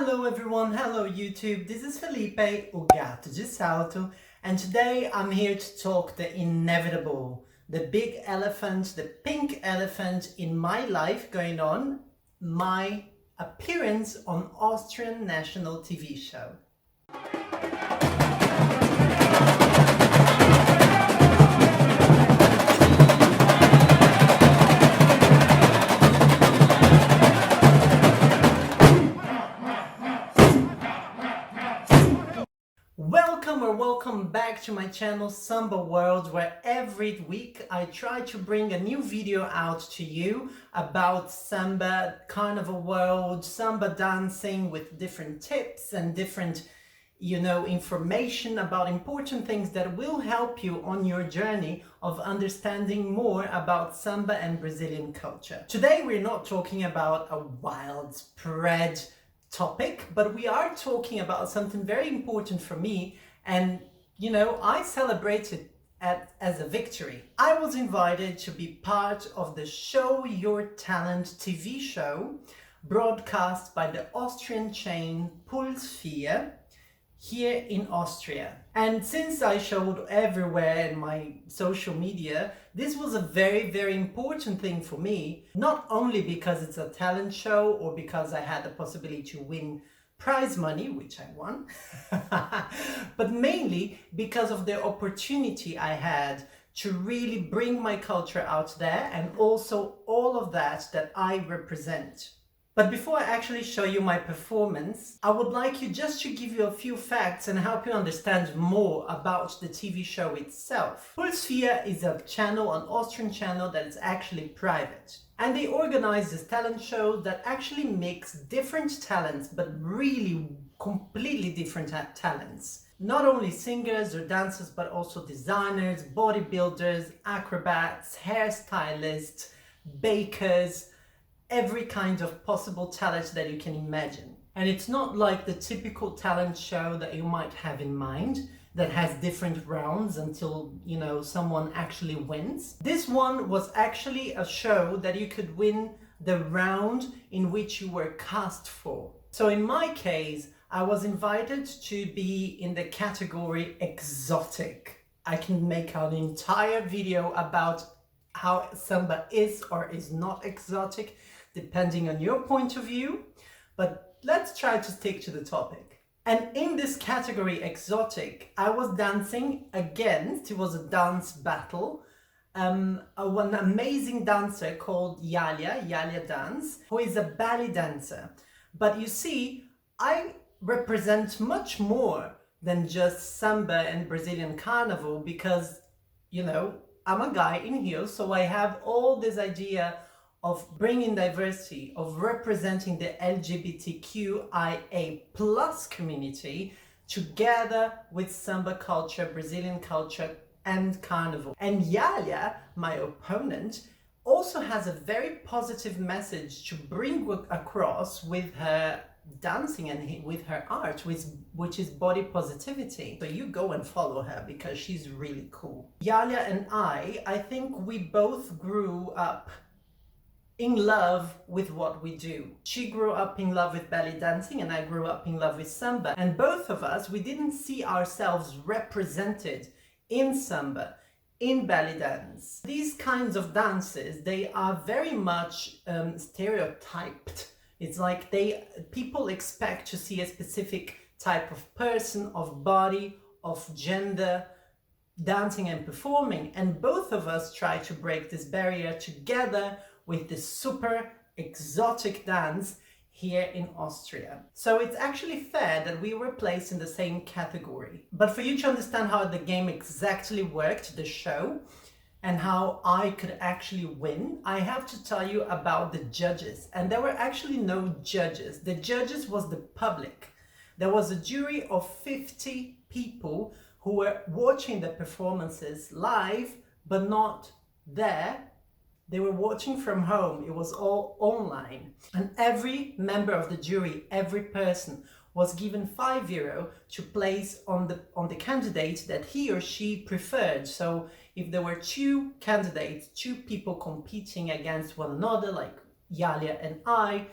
Hello everyone, hello YouTube, this is Felipe, o gato de salto, and today I'm here to talk the inevitable, the big elephant, the pink elephant in my life going on, my appearance on Austrian National TV show. Welcome back to my channel Samba World, where every week I try to bring a new video out to you about Samba, Carnival World, Samba dancing with different tips and different, information about important things that will help you on your journey of understanding more about Samba and Brazilian culture. Today we're not talking about a widespread topic, but we are talking about something very important for me, and I celebrated as a victory. I was invited to be part of the Show Your Talent TV show broadcast by the Austrian chain Puls here in Austria. And since I showed everywhere in my social media, this was a very, very important thing for me, not only because it's a talent show or because I had the possibility to win prize money, which I won, but mainly because of the opportunity I had to really bring my culture out there and also all of that I represent. But before I actually show you my performance, I would like you just to give you a few facts and help you understand more about the TV show itself. Puls is a channel, an Austrian channel that is actually private. And they organize this talent show that actually mix different talents, but really completely different talents. Not only singers or dancers, but also designers, bodybuilders, acrobats, hairstylists, bakers, every kind of possible talent that you can imagine. And it's not like the typical talent show that you might have in mind that has different rounds until, someone actually wins. This one was actually a show that you could win the round in which you were cast for. So in my case, I was invited to be in the category exotic. I can make an entire video about how Samba is or is not exotic, depending on your point of view, but let's try to stick to the topic. And in this category exotic, I was dancing against, it was a dance battle, an amazing dancer called Yalia Dance, who is a ballet dancer. But you see, I represent much more than just Samba and Brazilian Carnival because, I'm a guy in heels, so I have all this idea of bringing diversity, of representing the LGBTQIA+ community together with Samba culture, Brazilian culture, and Carnival. And Yalia, my opponent, also has a very positive message to bring across with her dancing and with her art, which is body positivity. So you go and follow her because she's really cool. Yalia and I think we both grew up in love with what we do. She grew up in love with ballet dancing and I grew up in love with Samba. And both of us, we didn't see ourselves represented in Samba, in ballet dance. These kinds of dances, they are very much stereotyped. It's like people expect to see a specific type of person, of body, of gender, dancing and performing. And both of us try to break this barrier together with this super exotic dance here in Austria. So it's actually fair that we were placed in the same category. But for you to understand how the game exactly worked, the show, and how I could actually win, I have to tell you about the judges. And there were actually no judges. The judges was the public. There was a jury of 50 people who were watching the performances live, but not there. They were watching from home. It was all online. And every member of the jury, every person, was given €5 to place on the candidate that he or she preferred. So if there were two candidates, two people competing against one another, like Yalia and I,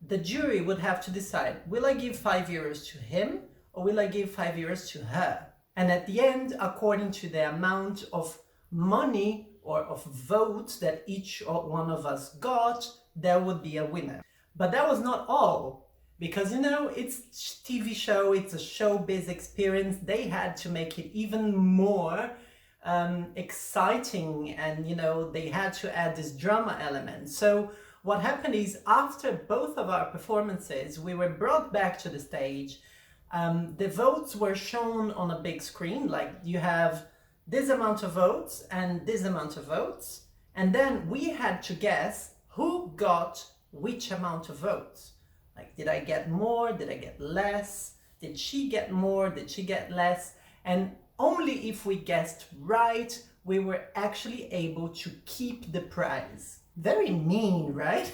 the jury would have to decide, will I give €5 to him or will I give €5 to her? And at the end, according to the amount of money or of votes that each one of us got, there would be a winner. But that was not all, because it's TV show, it's a showbiz experience. They had to make it even more exciting, and they had to add this drama element. So what happened is, after both of our performances, we were brought back to the stage. The votes were shown on a big screen, like you have this amount of votes and this amount of votes, and then we had to guess who got which amount of votes. Like, did I get more? Did I get less? Did she get more? Did she get less? And only if we guessed right, we were actually able to keep the prize. Very mean, right?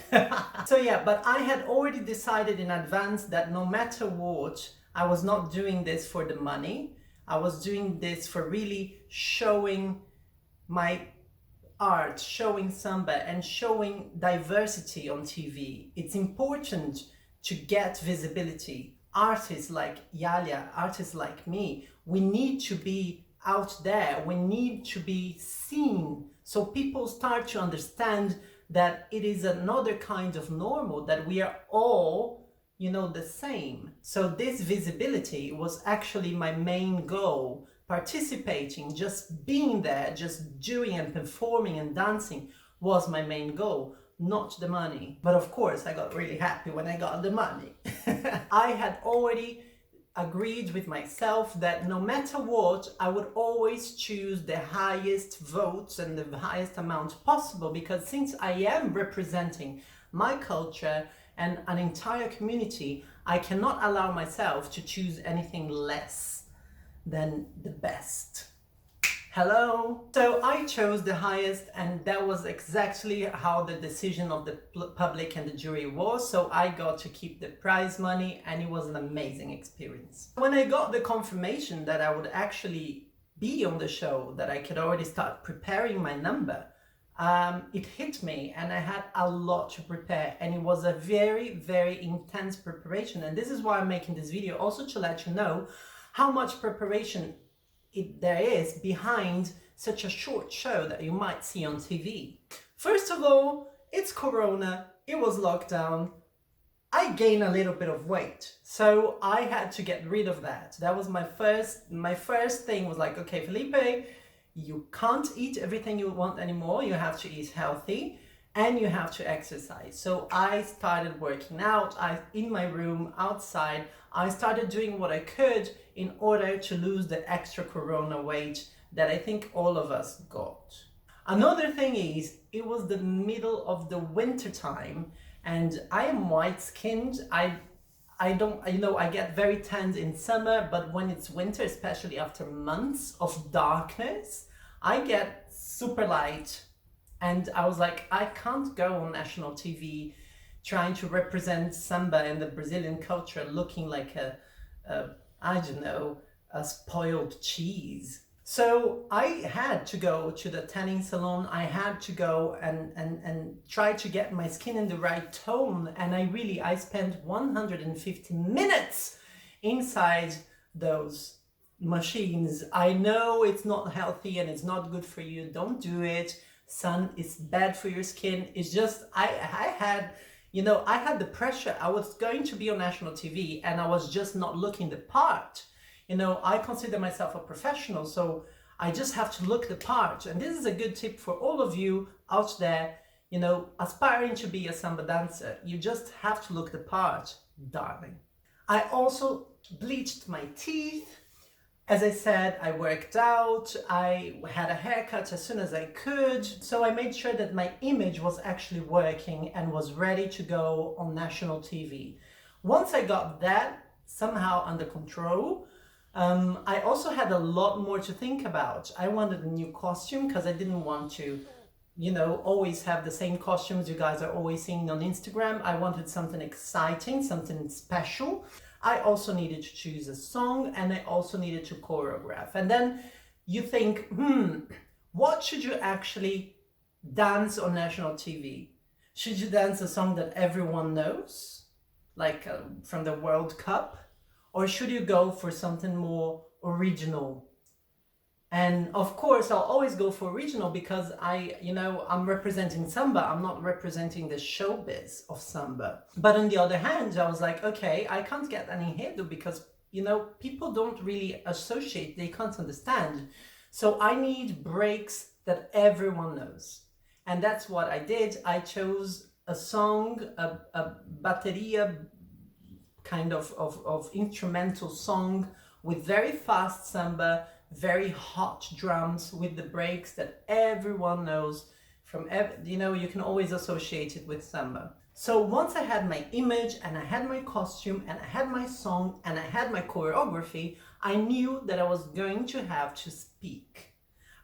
So yeah, but I had already decided in advance that no matter what, I was not doing this for the money. I was doing this for really showing my art, showing Samba, and showing diversity on TV. It's important to get visibility. Artists like Yalia, artists like me, we need to be out there. We need to be seen, so people start to understand that it is another kind of normal, that we are all, the same. So this visibility was actually my main goal. Participating, just being there, just doing and performing and dancing was my main goal, not the money. But of course, I got really happy when I got the money. I had already agreed with myself that no matter what, I would always choose the highest votes and the highest amount possible, because since I am representing my culture and an entire community, I cannot allow myself to choose anything less than the best. Hello? So I chose the highest, and that was exactly how the decision of the public and the jury was. So I got to keep the prize money, and it was an amazing experience. When I got the confirmation that I would actually be on the show, that I could already start preparing my number, it hit me, and I had a lot to prepare, and it was a very, very intense preparation. And this is why I'm making this video, also to let you know how much preparation there is behind such a short show that you might see on TV. First of all, it's Corona, it was lockdown. I gained a little bit of weight, so I had to get rid of that. That was my first thing was like, okay, Felipe, you can't eat everything you want anymore. You have to eat healthy and you have to exercise. So I started working out. In my room, outside, I started doing what I could in order to lose the extra Corona weight that I think all of us got. Another thing is, it was the middle of the winter time, and I am white-skinned. I don't, I get very tanned in summer, but when it's winter, especially after months of darkness, I get super light. And I was like, I can't go on national TV trying to represent Samba and the Brazilian culture looking like a spoiled cheese. So I had to go to the tanning salon. I had to go and try to get my skin in the right tone. And I spent 150 minutes inside those machines. I know it's not healthy and it's not good for you. Don't do it. Sun is bad for your skin. It's just, I had the pressure. I was going to be on national TV and I was just not looking the part. I consider myself a professional, so I just have to look the part. And this is a good tip for all of you out there, aspiring to be a Samba dancer. You just have to look the part, darling. I also bleached my teeth. As I said, I worked out, I had a haircut as soon as I could. So I made sure that my image was actually working and was ready to go on national TV. Once I got that somehow under control, I also had a lot more to think about. I wanted a new costume because I didn't want to, always have the same costumes you guys are always seeing on Instagram. I wanted something exciting, something special. I also needed to choose a song, and I also needed to choreograph. And then you think, what should you actually dance on national TV? Should you dance a song that everyone knows? like from the World Cup, or should you go for something more original? And of course, I'll always go for original because I'm representing Samba. I'm not representing the showbiz of Samba. But on the other hand, I was like, okay, I can't get any enredo because, people don't really associate, they can't understand. So I need breaks that everyone knows. And that's what I did. I chose a song, a bateria kind of instrumental song with very fast samba, very hot drums with the breaks that everyone knows from, you can always associate it with samba. So once I had my image and I had my costume and I had my song and I had my choreography, I knew that I was going to have to speak.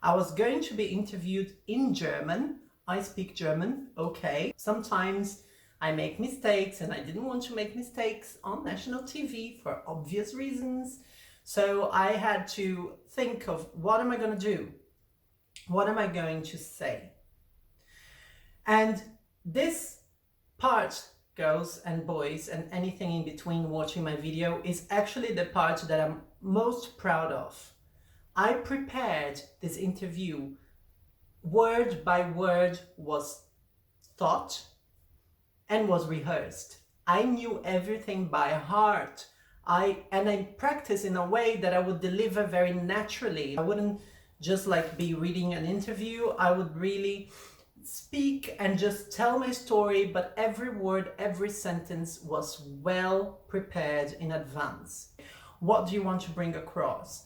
I was going to be interviewed in German. I speak German, okay. Sometimes I make mistakes and I didn't want to make mistakes on national TV for obvious reasons. So I had to think of, what am I going to do? What am I going to say? And this part, girls and boys and anything in between watching my video, is actually the part that I'm most proud of. I prepared this interview. Word by word was thought and was rehearsed. I knew everything by heart. I practiced in a way that I would deliver very naturally. I wouldn't just be reading an interview. I would really speak and just tell my story, but every word, every sentence was well prepared in advance. What do you want to bring across?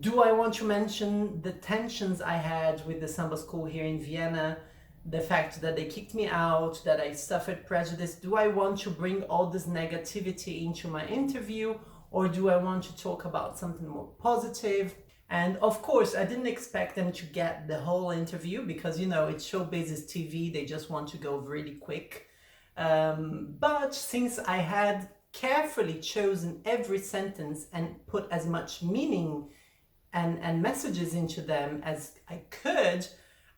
Do I want to mention the tensions I had with the Samba school here in Vienna? The fact that they kicked me out, that I suffered prejudice. Do I want to bring all this negativity into my interview, or do I want to talk about something more positive? And of course, I didn't expect them to get the whole interview because, it's showbiz, it's TV, they just want to go really quick. But since I had carefully chosen every sentence and put as much meaning and messages into them as I could,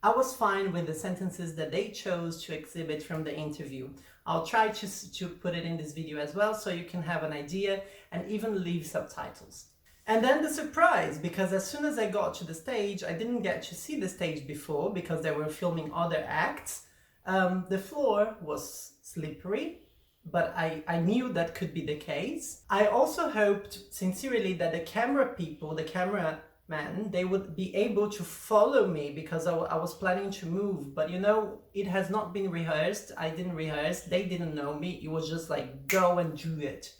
I was fine with the sentences that they chose to exhibit from the interview. I'll try to put it in this video as well so you can have an idea and even leave subtitles. And then the surprise, because as soon as I got to the stage, I didn't get to see the stage before because they were filming other acts. The floor was slippery, but I knew that could be the case. I also hoped sincerely that the camera people, the cameraman, they would be able to follow me because I was planning to move, but it has not been rehearsed. I didn't rehearse, they didn't know me. It was just go and do it.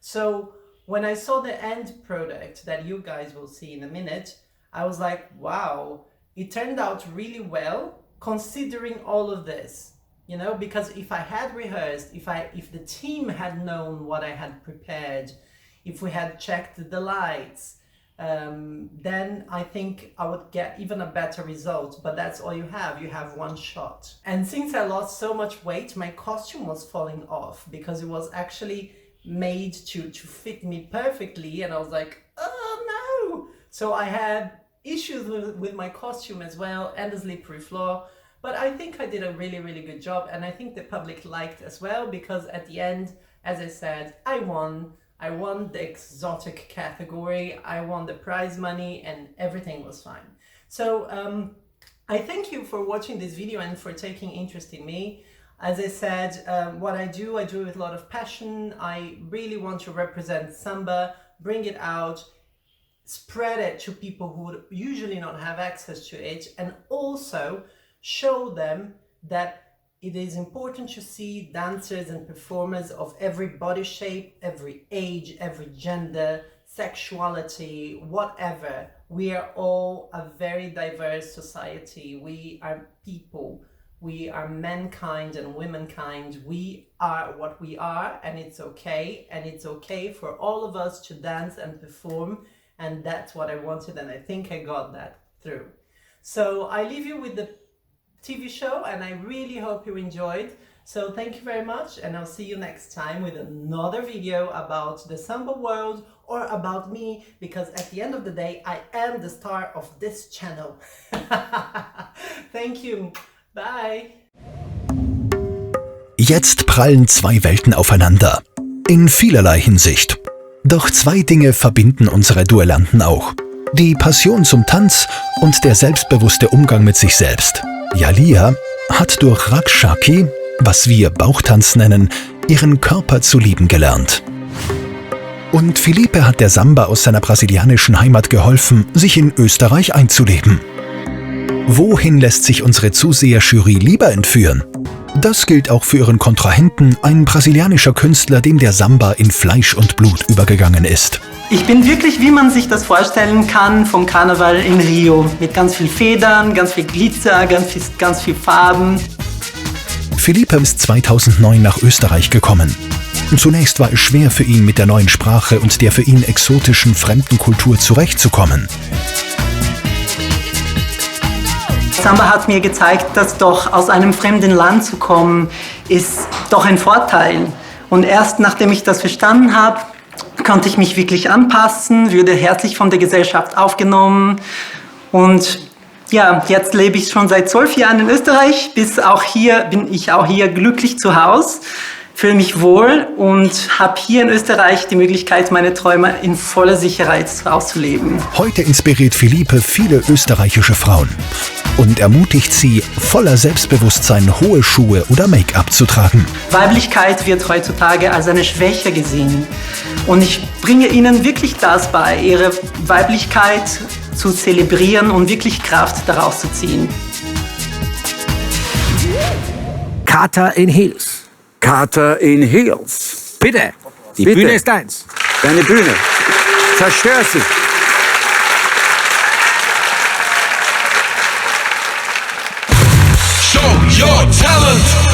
So when I saw the end product that you guys will see in a minute, I was like, wow, it turned out really well considering all of this, because if I had rehearsed, if the team had known what I had prepared, if we had checked the lights, then I think I would get even a better result. But that's all you have one shot. And since I lost so much weight, my costume was falling off because it was actually made to fit me perfectly, and I was like, oh no! So I had issues with my costume as well, and the slippery floor, but I think I did a really, really good job, and I think the public liked as well, because at the end, as I said, I won the exotic category, I won the prize money, and everything was fine. So I thank you for watching this video and for taking interest in me. As I said, what I do with a lot of passion. I really want to represent Samba, bring it out, spread it to people who would usually not have access to it, and also show them that it is important to see dancers and performers of every body shape, every age, every gender, sexuality, whatever. We are all a very diverse society. We are people. We are mankind and womankind. We are what we are, and it's okay. And it's okay for all of us to dance and perform. And that's what I wanted, and I think I got that through. So I leave you with the TV show, and I really hope you enjoyed. So thank you very much, and I'll see you next time with another video about the Samba world or about me, because at the end of the day, I am the star of this channel. Thank you. Bye. Jetzt prallen zwei Welten aufeinander. In vielerlei Hinsicht. Doch zwei Dinge verbinden unsere Duellanten auch. Die Passion zum Tanz und der selbstbewusste Umgang mit sich selbst. Yalia hat durch Rakshaki, was wir Bauchtanz nennen, ihren Körper zu lieben gelernt. Und Felipe hat der Samba aus seiner brasilianischen Heimat geholfen, sich in Österreich einzuleben. Wohin lässt sich unsere Zuseherjury lieber entführen? Das gilt auch für ihren Kontrahenten, ein brasilianischer Künstler, dem der Samba in Fleisch und Blut übergegangen ist. Ich bin wirklich, wie man sich das vorstellen kann, vom Karneval in Rio. Mit ganz viel Federn, ganz viel Glitzer, ganz viel Farben. Felipe ist 2009 nach Österreich gekommen. Zunächst war es schwer für ihn, mit der neuen Sprache und der für ihn exotischen fremden Kultur zurechtzukommen. Samba hat mir gezeigt, dass doch aus einem fremden Land zu kommen, ist doch ein Vorteil. Und erst nachdem ich das verstanden habe, konnte ich mich wirklich anpassen, wurde herzlich von der Gesellschaft aufgenommen. Und ja, jetzt lebe ich schon seit 12 Jahren in Österreich. Bin ich auch hier glücklich zu Hause, fühle mich wohl und habe hier in Österreich die Möglichkeit, meine Träume in voller Sicherheit auszuleben. Heute inspiriert Felipe viele österreichische Frauen und ermutigt sie, voller Selbstbewusstsein hohe Schuhe oder Make-up zu tragen. Weiblichkeit wird heutzutage als eine Schwäche gesehen. Und ich bringe ihnen wirklich das bei, ihre Weiblichkeit zu zelebrieren und wirklich Kraft daraus zu ziehen. Kater in Heels. Kater in Heels. Bitte, die Bitte. Bühne ist deins. Deine Bühne. Zerstör sie. Show your talent.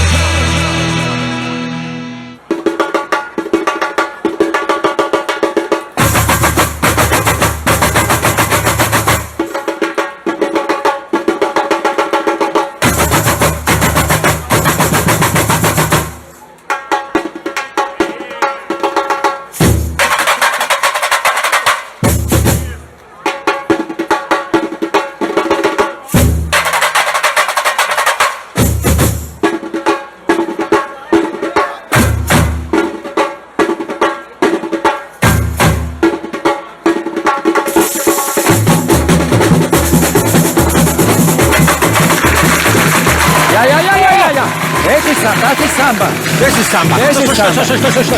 Das ist Samba. Das ist Samba. Das ist Samba.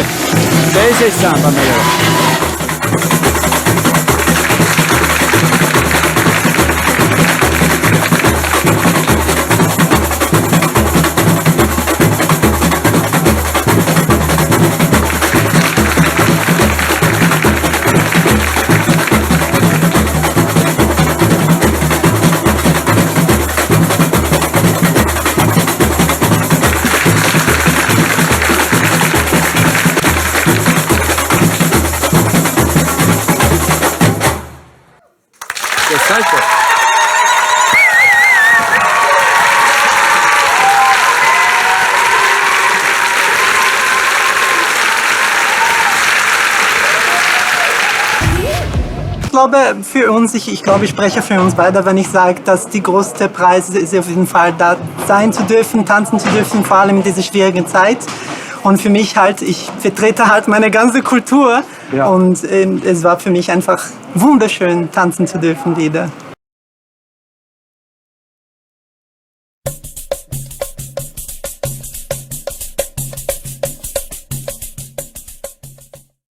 Das ist Samba, meu. Ich glaube, ich spreche für uns beide, wenn ich sage, dass die größte Preis ist auf jeden Fall, da sein zu dürfen, tanzen zu dürfen, vor allem in dieser schwierigen Zeit. Und für mich halt, ich vertrete halt meine ganze Kultur. Ja. Und es war für mich einfach wunderschön, tanzen zu dürfen wieder.